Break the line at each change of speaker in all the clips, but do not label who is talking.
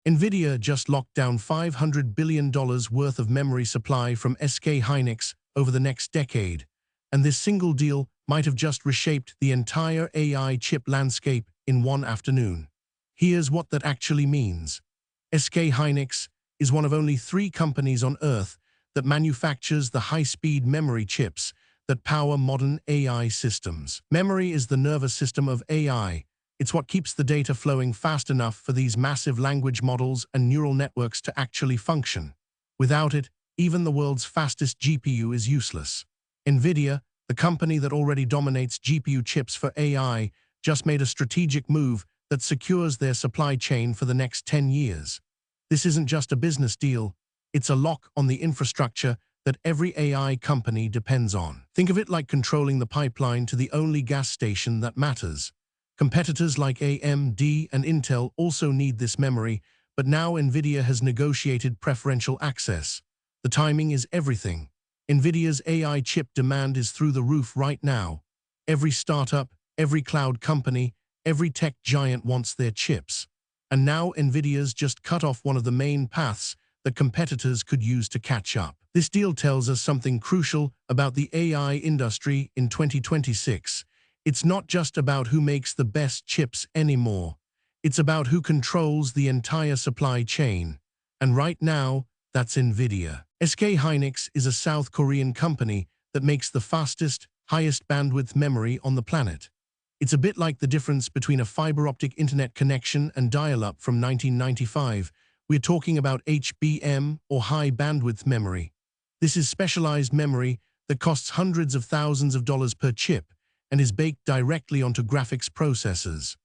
Nvidia just locked down $500 billion worth of memory supply from SK Hynix over the next decade, and this single deal might have just reshaped the entire AI chip landscape in one afternoon. Here's what that actually means. SK Hynix is one of only 3 companies on Earth that manufactures the high-speed memory chips that power modern AI systems. Memory is the nervous system of AI. It's what keeps the data flowing fast enough for these massive language models and neural networks to actually function. Without it, even the world's fastest GPU is useless. Nvidia, the company that already dominates GPU chips for AI, just made a strategic move that secures their supply chain for the next 10 years. This isn't just a business deal, it's a lock on the infrastructure that every AI company depends on. Think of it like controlling the pipeline to the only gas station that matters. Competitors like AMD and Intel also need this memory, but now Nvidia has negotiated preferential access. The timing is everything. Nvidia's AI chip demand is through the roof right now. Every startup, every cloud company, every tech giant wants their chips. And now Nvidia's just cut off one of the main paths that competitors could use to catch up. This deal tells us something crucial about the AI industry in 2026. It's not just about who makes the best chips anymore. It's about who controls the entire supply chain. And right now, that's Nvidia. SK Hynix is a South Korean company that makes the fastest, highest bandwidth memory on the planet. It's a bit like the difference between a fiber optic internet connection and dial-up from 1995. We're talking about HBM, or high bandwidth memory. This is specialized memory that costs hundreds of thousands of dollars per chip and is baked directly onto graphics processors.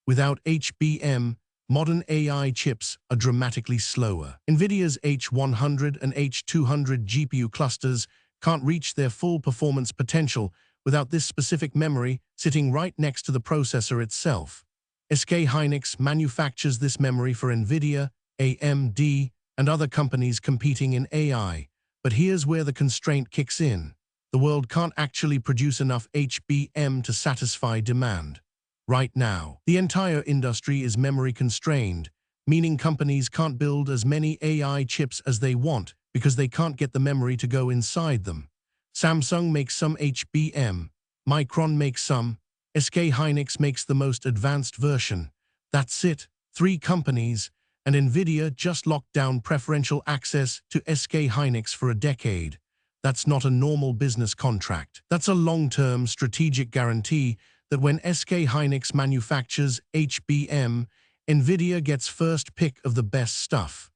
Without HBM, modern AI chips are dramatically slower. Nvidia's H100 and H200 GPU clusters can't reach their full performance potential without this specific memory sitting right next to the processor itself. SK Hynix manufactures this memory for Nvidia, AMD, and other companies competing in AI. But here's where the constraint kicks in. The world can't actually produce enough HBM to satisfy demand. Right now, the entire industry is memory constrained, meaning companies can't build as many AI chips as they want because they can't get the memory to go inside them. Samsung makes some HBM, Micron makes some, SK Hynix makes the most advanced version. That's it, 3 companies, and Nvidia just locked down preferential access to SK Hynix for a decade. That's not a normal business contract. That's a long-term strategic guarantee that when SK Hynix manufactures HBM, Nvidia gets first pick of the best stuff.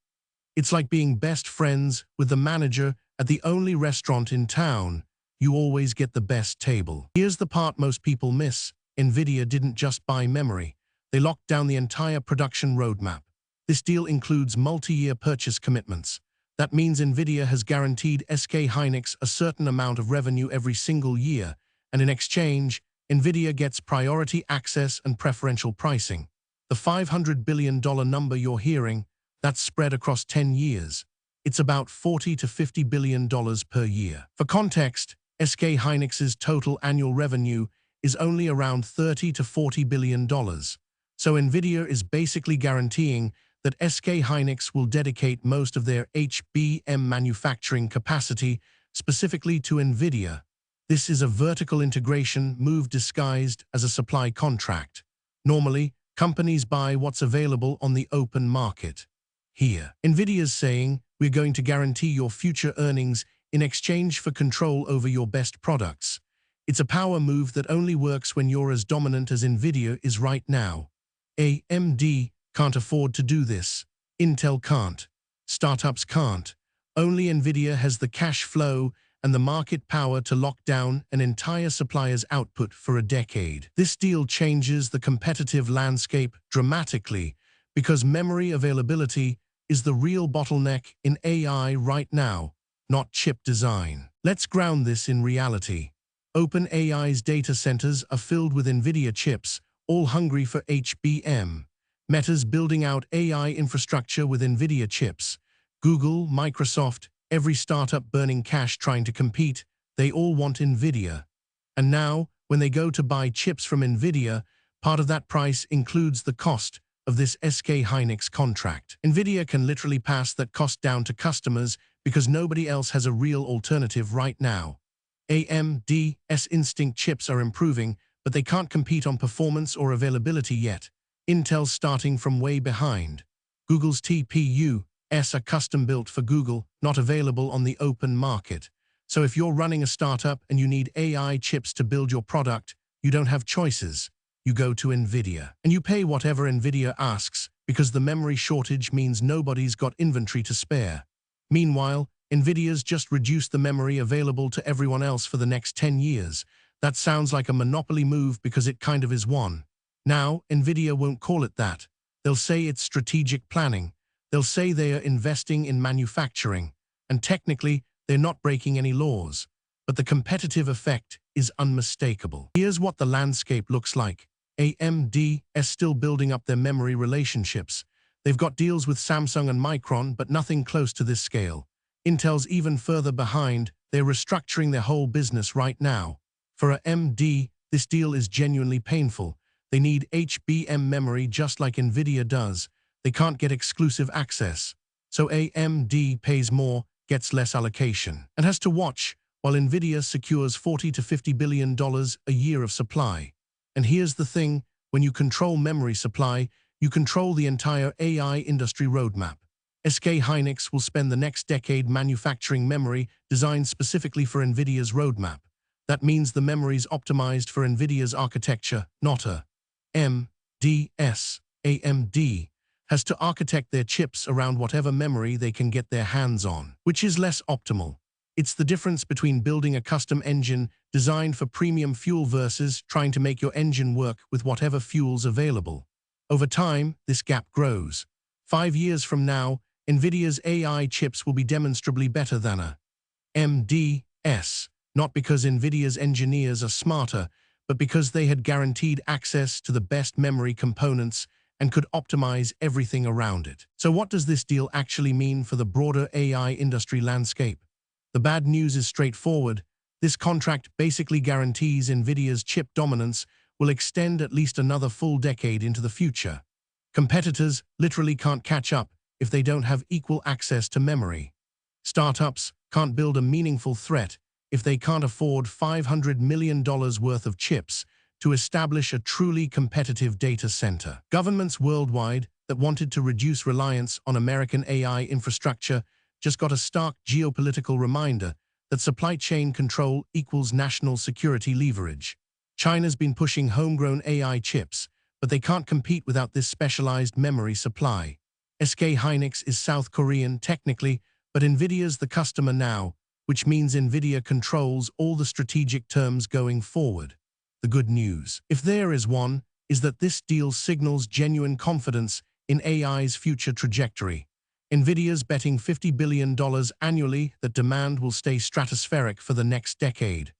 It's like being best friends with the manager at the only restaurant in town. You always get the best table. Here's the part most people miss. Nvidia didn't just buy memory. They locked down the entire production roadmap. This deal includes multi-year purchase commitments. That means Nvidia has guaranteed SK Hynix a certain amount of revenue every single year, and in exchange, Nvidia gets priority access and preferential pricing. The $500 billion number you're hearing, that's spread across 10 years. It's about $40 to $50 billion per year. For context, SK Hynix's total annual revenue is only around $30 to $40 billion. So Nvidia is basically guaranteeing that SK Hynix will dedicate most of their HBM manufacturing capacity specifically to Nvidia. This is a vertical integration move disguised as a supply contract. Normally, companies buy what's available on the open market. Here, Nvidia's saying, we're going to guarantee your future earnings in exchange for control over your best products. It's a power move that only works when you're as dominant as Nvidia is right now. AMD can't afford to do this. Intel can't. Startups can't. Only Nvidia has the cash flow and the market power to lock down an entire supplier's output for a decade. This deal changes the competitive landscape dramatically because memory availability is the real bottleneck in AI right now, not chip design. Let's ground this in reality. OpenAI's data centers are filled with Nvidia chips, all hungry for HBM. Meta's building out AI infrastructure with Nvidia chips. Google, Microsoft, every startup burning cash trying to compete, they all want Nvidia. And now, when they go to buy chips from Nvidia, part of that price includes the cost of this SK Hynix contract. Nvidia can literally pass that cost down to customers because nobody else has a real alternative right now. AMD's Instinct chips are improving, but they can't compete on performance or availability yet. Intel's starting from way behind. Google's TPUs are custom-built for Google, not available on the open market. So if you're running a startup and you need AI chips to build your product, you don't have choices. You go to Nvidia. And you pay whatever Nvidia asks, because the memory shortage means nobody's got inventory to spare. Meanwhile, Nvidia's just reduced the memory available to everyone else for the next 10 years. That sounds like a monopoly move because it kind of is one. Now, Nvidia won't call it that. They'll say it's strategic planning. They'll say they are investing in manufacturing. And technically, they're not breaking any laws. But the competitive effect is unmistakable. Here's what the landscape looks like. AMD is still building up their memory relationships. They've got deals with Samsung and Micron, but nothing close to this scale. Intel's even further behind. They're restructuring their whole business right now. For AMD, this deal is genuinely painful. They need HBM memory just like Nvidia does. They can't get exclusive access. So AMD pays more, gets less allocation, and has to watch while Nvidia secures $40 to $50 billion a year of supply. And here's the thing, when you control memory supply, you control the entire AI industry roadmap. SK Hynix will spend the next decade manufacturing memory designed specifically for Nvidia's roadmap. That means the memory's optimized for Nvidia's architecture, not AMD's. AMD has to architect their chips around whatever memory they can get their hands on, which is less optimal. It's the difference between building a custom engine designed for premium fuel versus trying to make your engine work with whatever fuel's available. Over time, this gap grows. 5 years from now, Nvidia's AI chips will be demonstrably better than AMD's, not because Nvidia's engineers are smarter, but because they had guaranteed access to the best memory components and could optimize everything around it. So what does this deal actually mean for the broader AI industry landscape? The bad news is straightforward. This contract basically guarantees Nvidia's chip dominance will extend at least another full decade into the future. Competitors literally can't catch up if they don't have equal access to memory. Startups can't build a meaningful threat if they can't afford $500 million worth of chips to establish a truly competitive data center. Governments worldwide that wanted to reduce reliance on American AI infrastructure just got a stark geopolitical reminder that supply chain control equals national security leverage. China's been pushing homegrown AI chips, but they can't compete without this specialized memory supply. SK Hynix is South Korean technically, but Nvidia's the customer now, which means Nvidia controls all the strategic terms going forward. The good news, if there is one, is that this deal signals genuine confidence in AI's future trajectory. Nvidia's betting $50 billion annually that demand will stay stratospheric for the next decade.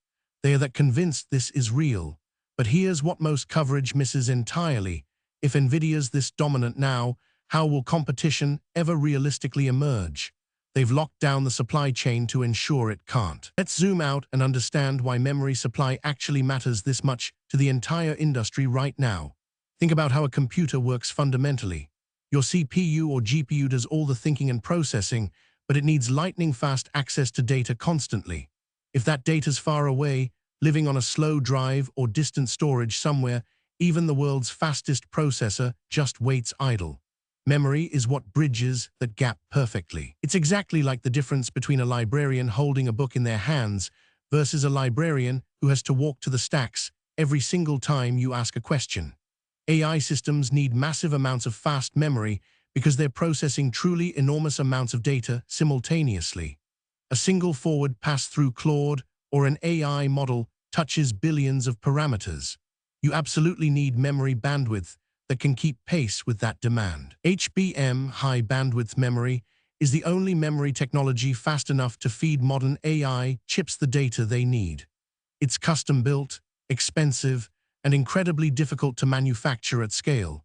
They are that convinced this is real. But here's what most coverage misses entirely. If Nvidia's this dominant now, how will competition ever realistically emerge? They've locked down the supply chain to ensure it can't. Let's zoom out and understand why memory supply actually matters this much to the entire industry right now. Think about how a computer works fundamentally. Your CPU or GPU does all the thinking and processing, but it needs lightning-fast access to data constantly. If that data's far away, living on a slow drive or distant storage somewhere, even the world's fastest processor just waits idle. Memory is what bridges that gap perfectly. It's exactly like the difference between a librarian holding a book in their hands versus a librarian who has to walk to the stacks every single time you ask a question. AI systems need massive amounts of fast memory because they're processing truly enormous amounts of data simultaneously. A single forward pass through Claude or an AI model touches billions of parameters. You absolutely need memory bandwidth that can keep pace with that demand. HBM, high bandwidth memory, is the only memory technology fast enough to feed modern AI chips the data they need. It's custom-built, expensive, and incredibly difficult to manufacture at scale.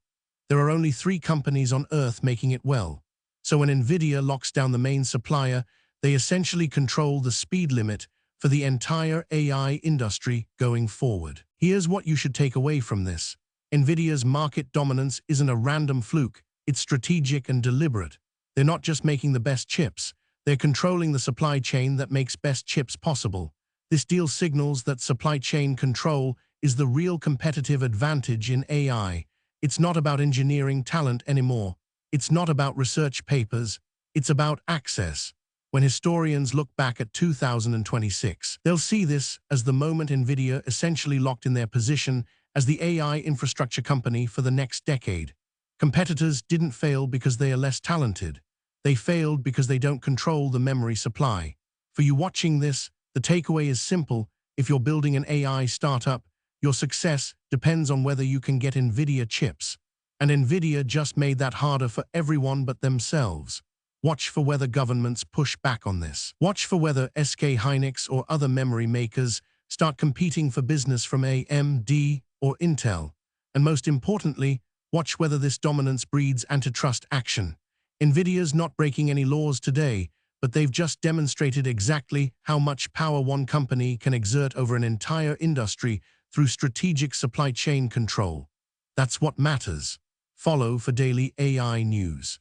There are only 3 companies on Earth making it well. So when Nvidia locks down the main supplier, they essentially control the speed limit for the entire AI industry going forward. Here's what you should take away from this. Nvidia's market dominance isn't a random fluke, it's strategic and deliberate. They're not just making the best chips, they're controlling the supply chain that makes best chips possible. This deal signals that supply chain control is the real competitive advantage in AI. It's not about engineering talent anymore. It's not about research papers. It's about access. When historians look back at 2026, they'll see this as the moment Nvidia essentially locked in their position as the AI infrastructure company for the next decade. Competitors didn't fail because they are less talented. They failed because they don't control the memory supply. For you watching this, the takeaway is simple. If you're building an AI startup, your success depends on whether you can get Nvidia chips. And Nvidia just made that harder for everyone but themselves. Watch for whether governments push back on this. Watch for whether SK Hynix or other memory makers start competing for business from AMD or Intel. And most importantly, watch whether this dominance breeds antitrust action. Nvidia's not breaking any laws today, but they've just demonstrated exactly how much power one company can exert over an entire industry through strategic supply chain control. That's what matters. Follow for daily AI news.